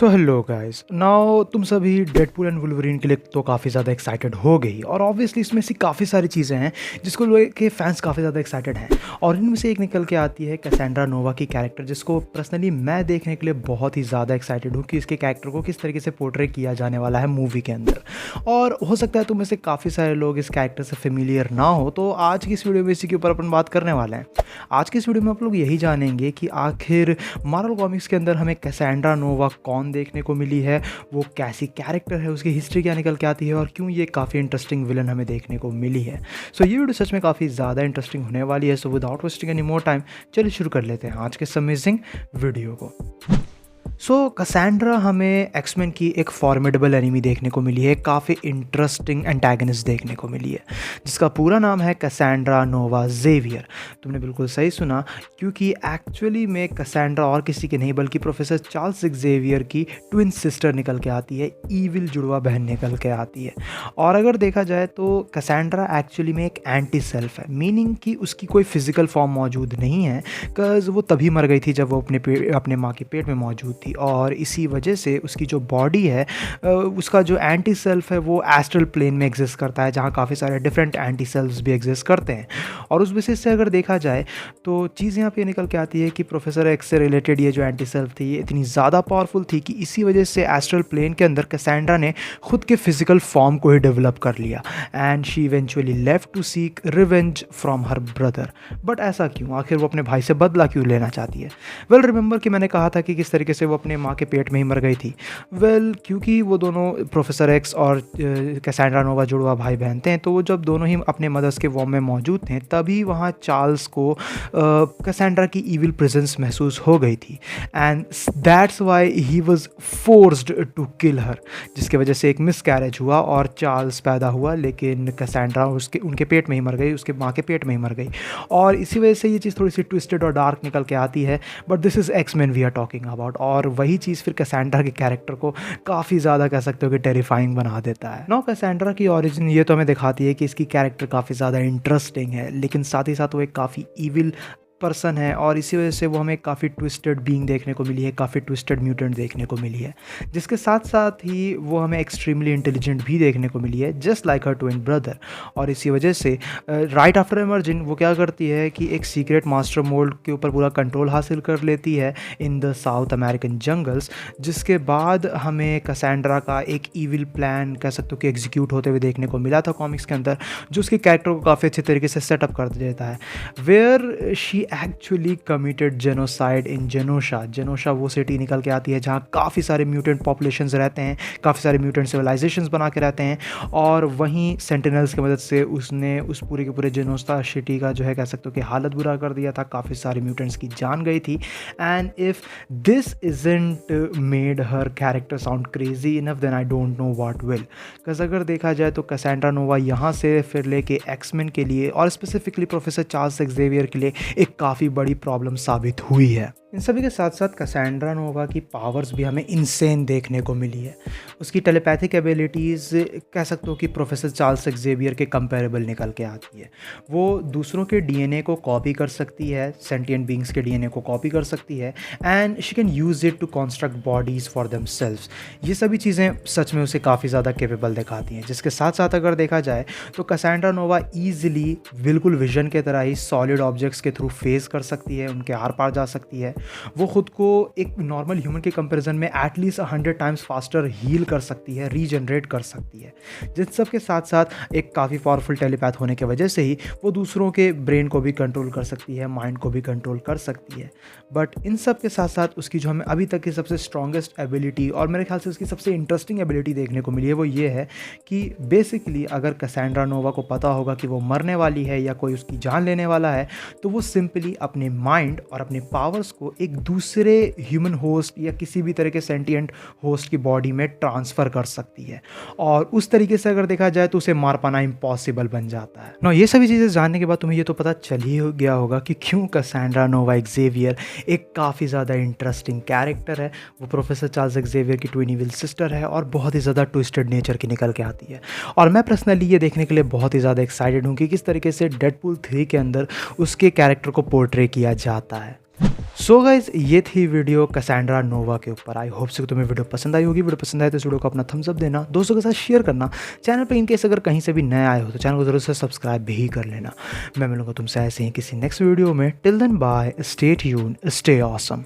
So hello guys now तुम सभी Deadpool and Wolverine के लिए तो काफ़ी ज़्यादा एक्साइटेड हो गई और ऑब्वियसली इसमें से काफ़ी सारी चीज़ें हैं जिसको लोग के फैंस काफ़ी ज़्यादा एक्साइटेड हैं और इनमें से एक निकल के आती है कैसेंड्रा नोवा की कैरेक्टर, जिसको पर्सनली मैं देखने के लिए बहुत ही ज़्यादा एक्साइटेड हूँ कि इसके कैरेक्टर को किस तरीके से पोर्ट्रे किया जाने वाला है मूवी के अंदर। और हो सकता है तुम में से काफ़ी सारे लोग इस कैरेक्टर से फेमिलियर ना हो, तो आज की इस वीडियो में इसी के ऊपर अपन बात करने वाले हैं। आज की इस वीडियो में आप लोग यही जानेंगे कि आखिर मार्वल कॉमिक्स के अंदर हमें कैसेंड्रा नोवा कौन देखने को मिली है, वो कैसी कैरेक्टर है, उसकी हिस्ट्री क्या निकल के आती है और क्यों ये काफ़ी इंटरेस्टिंग विलन हमें देखने को मिली है। सो ये वीडियो सच में काफ़ी ज़्यादा इंटरेस्टिंग होने वाली है। So without wasting any more time चलिए शुरू कर लेते हैं आज के इस अमेजिंग वीडियो को। सो कैसेंड्रा हमें एक्समैन की एक फॉर्मिडेबल एनिमी देखने को मिली है, काफ़ी इंटरेस्टिंग एंटागनिस्ट देखने को मिली है जिसका पूरा नाम है कैसेंड्रा नोवा जेवियर। तुमने बिल्कुल सही सुना, क्योंकि एक्चुअली में कैसेंड्रा और किसी के नहीं बल्कि प्रोफेसर चार्ल्स जेवियर की ट्विन सिस्टर निकल के आती है, ईविल जुड़वा बहन निकल के आती है। और अगर देखा जाए तो कैसेंड्रा एक्चुअली में एक एंटी सेल्फ है, मीनिंग कि उसकी कोई फिजिकल फॉर्म मौजूद नहीं है, बिकॉज वो तभी मर गई थी जब वो अपने माँ के पेट में मौजूद थी और इसी वजह से उसकी जो बॉडी है उसका जो एंटी सेल्फ है वो एस्ट्रल प्लेन में एग्जिस्ट करता है, जहाँ काफ़ी सारे डिफरेंट एंटी सेल्फ्स भी एग्जिस्ट करते हैं। और उस बेसिस से अगर देखा जाए तो चीज़ यहाँ पे निकल के आती है कि प्रोफेसर एक्स से रिलेटेड ये जो एंटी सेल्फ थी ये इतनी ज़्यादा पावरफुल थी कि इसी वजह से एस्ट्रल प्लेन के अंदर कैसेंड्रा ने खुद के फिजिकल फॉर्म को ही डेवलप कर लिया and she eventually left to seek revenge from her brother. But ऐसा क्यों, आखिर वो अपने भाई से बदला क्यों लेना चाहती है? वेल रिमेंबर कि मैंने कहा था कि किस तरीके से वो अपने माँ के पेट में ही मर गई थी। वेल क्योंकि वो दोनों प्रोफेसर एक्स और कैसेंड्रा नोवा जुड़वा भाई बहन थे, तो वो जब दोनों ही अपने मदर्स के वॉर्म में मौजूद थे तभी वहाँ चार्ल्स को कैसेंड्रा की ईविल प्रेजेंस महसूस हो गई थी and that's why he was forced to kill her, जिसके वजह से एक मिस कैरेज हुआ और चार्ल्स पैदा हुआ, लेकिन कैसेंड्रा उनके पेट में ही मर गई, उसके माँ के पेट में ही मर गई। और इसी वजह से ये चीज़ थोड़ी सी ट्विस्टेड और डार्क निकल के आती है, but this is axeman we are talking about. और वही चीज़ फिर कैसेंड्रा के कैरेक्टर को काफ़ी ज़्यादा कह सकते हो कि टेरिफाइंग बना देता है। नो कैसेंड्रा की ओरिजिन ये तो हमें दिखाती है कि इसकी कैरेक्टर काफ़ी ज़्यादा इंटरेस्टिंग है, लेकिन साथ ही साथ वो एक काफ़ी ईविल पर्सन है और इसी वजह से वो हमें काफ़ी ट्विस्टेड बीइंग देखने को मिली है, काफ़ी ट्विस्टेड म्यूटेंट देखने को मिली है, जिसके साथ साथ ही वो हमें एक्सट्रीमली इंटेलिजेंट भी देखने को मिली है, जस्ट लाइक हर ट्विन ब्रदर। और इसी वजह से राइट आफ्टर इमर्जिंग वो क्या करती है कि एक सीक्रेट मास्टर मोल्ड के ऊपर पूरा कंट्रोल हासिल कर लेती है in the south American jungles, जिसके बाद हमें कैसेंड्रा का एक ईविल प्लान कह सकते हो कि एग्जीक्यूट होते हुए देखने को मिला था कॉमिक्स के अंदर, जो उसके कैरेक्टर को काफ़ी अच्छे तरीके से सेटअप कर देता है। Where she actually committed genocide in Genosha. Genosha वो सिटी निकल के आती है जहाँ काफ़ी सारे म्यूटेंट पॉपुलेशंस रहते हैं, काफ़ी सारे म्यूटेंट सिविलाइजेशंस बना के रहते हैं, और वहीं सेंटिनल्स की मदद से उसने उस पूरे के पूरे जेनोसा सिटी का जो है कह सकते हो कि हालत बुरा कर दिया था, काफ़ी सारे म्यूटेंट्स की जान गई थी। And if this isn't made her character sound crazy enough then I don't know what will. Because अगर देखा जाए तो कैसेंड्रा नोवा यहाँ से फिर लेके एक्समैन के लिए और स्पेसिफिकली प्रोफेसर चार्ल्स एक्सेवियर के लिए एक काफ़ी बड़ी प्रॉब्लम साबित हुई है। इन सभी के साथ साथ कैसेंड्रा नोवा की पावर्स भी हमें इनसेन देखने को मिली है। उसकी टेलीपैथिक एबिलिटीज़ कह सकते हो कि प्रोफेसर चार्ल्स एक्सेवियर के कंपेरेबल निकल के आती है। वो दूसरों के डीएनए को कॉपी कर सकती है, सेंटिएंट बींग्स के डीएनए को कॉपी कर सकती है and she can use it to construct bodies for themselves. ये सभी चीज़ें सच में उसे काफ़ी ज़्यादा केपेबल दिखाती हैं, जिसके साथ साथ अगर देखा जाए तो कैसेंड्रा नोवा ईजिली बिल्कुल विजन के तरह ही सॉलिड ऑब्जेक्ट्स के थ्रू फेस कर सकती है, उनके आर पार जा सकती है। वो खुद को एक नॉर्मल ह्यूमन के कंपैरिजन में एटलीस्ट 100 टाइम्स फास्टर हील कर सकती है, रीजनरेट कर सकती है। जिन सब के साथ साथ एक काफ़ी पावरफुल टेलीपैथ होने की वजह से ही वो दूसरों के ब्रेन को भी कंट्रोल कर सकती है, माइंड को भी कंट्रोल कर सकती है। बट इन सब के साथ साथ उसकी जो हमें अभी तक की सबसे स्ट्रॉन्गेस्ट एबिलिटी और मेरे ख्याल से उसकी सबसे इंटरेस्टिंग एबिलिटी देखने को मिली है, वो ये है कि बेसिकली अगर कैसेंड्रा नोवा को पता होगा कि वो मरने वाली है या कोई उसकी जान लेने वाला है, तो वो सिंपली अपने माइंड और अपने पावर्स को एक दूसरे ह्यूमन होस्ट या किसी भी तरह के सेंटिएंट होस्ट की बॉडी में ट्रांसफ़र कर सकती है, और उस तरीके से अगर देखा जाए तो उसे मार पाना इम्पॉसिबल बन जाता है। ना ये सभी चीज़ें जानने के बाद तुम्हें ये तो पता चल ही गया होगा कि क्यों कैसेंड्रा नोवा एक्सेवियर एक काफ़ी ज़्यादा इंटरेस्टिंग कैरेक्टर है। वो प्रोफेसर चार्ल्स एक्सेवियर की ट्विन ईविल सिस्टर है और बहुत ही ज़्यादा ट्विस्टेड नेचर की निकल के आती है। और मैं पर्सनली ये देखने के लिए बहुत ही ज़्यादा एक्साइटेड हूँ कि किस तरीके से डेडपूल 3 के अंदर उसके कैरेक्टर को पोर्ट्रे किया जाता है। सो गाइज ये थी वीडियो कैसेंड्रा नोवा के ऊपर। आई होप से तुम्हें वीडियो पसंद आई होगी। वीडियो पसंद आए तो इस वीडियो को अपना थम्स अप देना, दोस्तों के साथ शेयर करना। चैनल पे इनकेस अगर कहीं से भी नए आए हो तो चैनल को ज़रूर से सब्सक्राइब भी कर लेना। मैं मिलूंगा तुमसे ऐसे ही किसी नेक्स्ट वीडियो में। Till then bye, stay tuned, stay awesome.